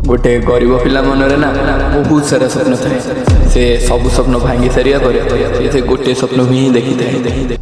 गोटे गरीब पिला मनरे ना बहुत सारा स्वप्न थाए। से सब स्वप्न भांगी सारिया पर से गोटे स्वप्न ही देखी था।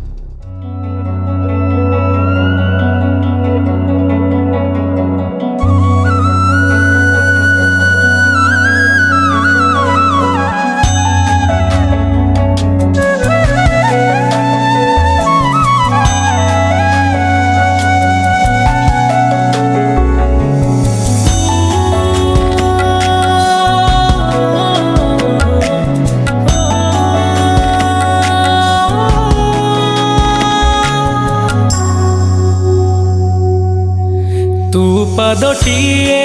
तू पादटिए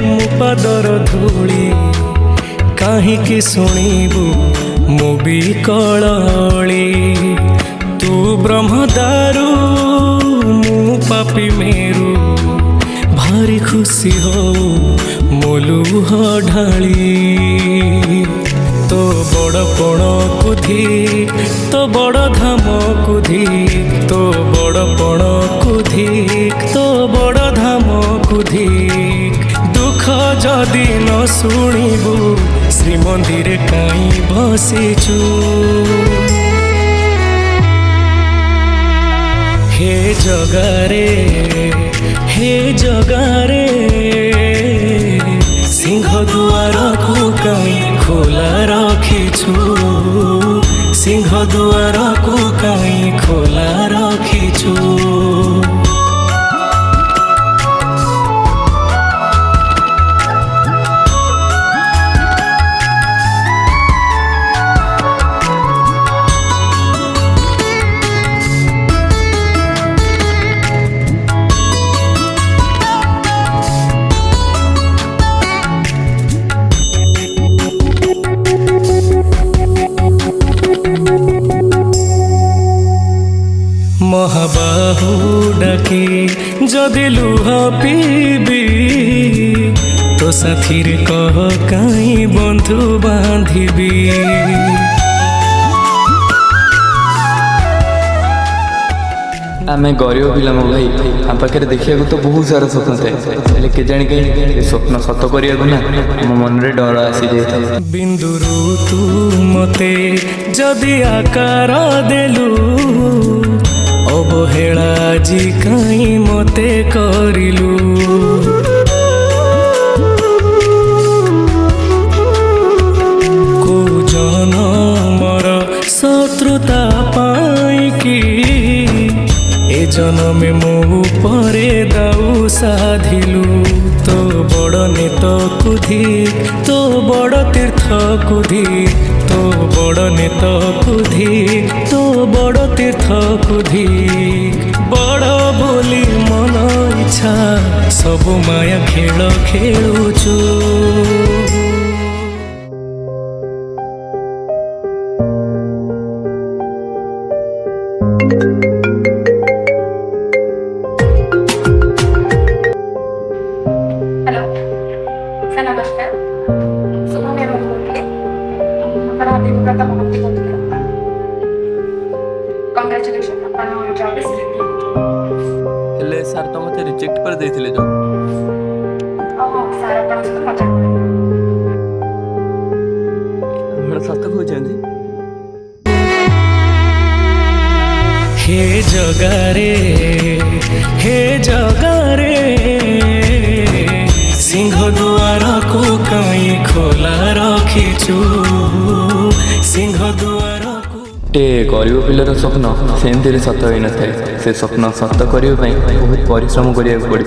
मु पादर धूली काहींकि शुणिबु मु भी कलली। तू ब्रह्मदारू मु पापी मेरू भारी खुशी हो मोलुह ढाली। तो बड़ पण कुधी तो बड़ धाम कुधी तो बड़ पण कुधी तो बड़ धाम कुधी। दुख जदि न शुणिबु श्रीमंदिर काई बसिचु। हे जगारे सिंह दुआर को काई खोला रखिछु। सिंह दुआर को काई खोला रखिछु। महाबाहु डाकी जदि लुह पीबी तो साथी रे कह काई बंधु बांधिबी। आमे गरीब पिला मो भाई आम पाखे देखा तो बहुत सारा स्वप्न थाए। के जाणी कहीं स्वप्न सत करने ना मो मन रे डर आसी जाए। बिंदुरु तू मते जदि आकार देलु अवहेला जी काई मते करिलु। को जनमर शत्रुता पाई कि ए जन्मे मो परे दाऊ साधिलु। तो बड़ नेत कुधी तो बड़ तीर्थ कुधी तो बड़ नेत कुधी तो बड़ तीर्थ कुधी। बड़ बोली मन इच्छा सब माया खेल खेलुछु। हेलो सर नमस्कार। शुभ मेरे बोलते अपना दिवंगत महंती बोलते कांग्रेचुलेशन अपना जॉब सिलेक्ट हेले सर तो मते रिजेक्ट कर देथिले जो। हां सर अपना सहित मजा हमरा सत हो जांदी। हे जगारे सिंह दुआर को काई खोला रखिछु। सिंह दुआर टे गरीब पिलार स्वप्न सेमती सत होई न थाए। से स्वप्न सत करने बहुत परिश्रम करिया पड़े।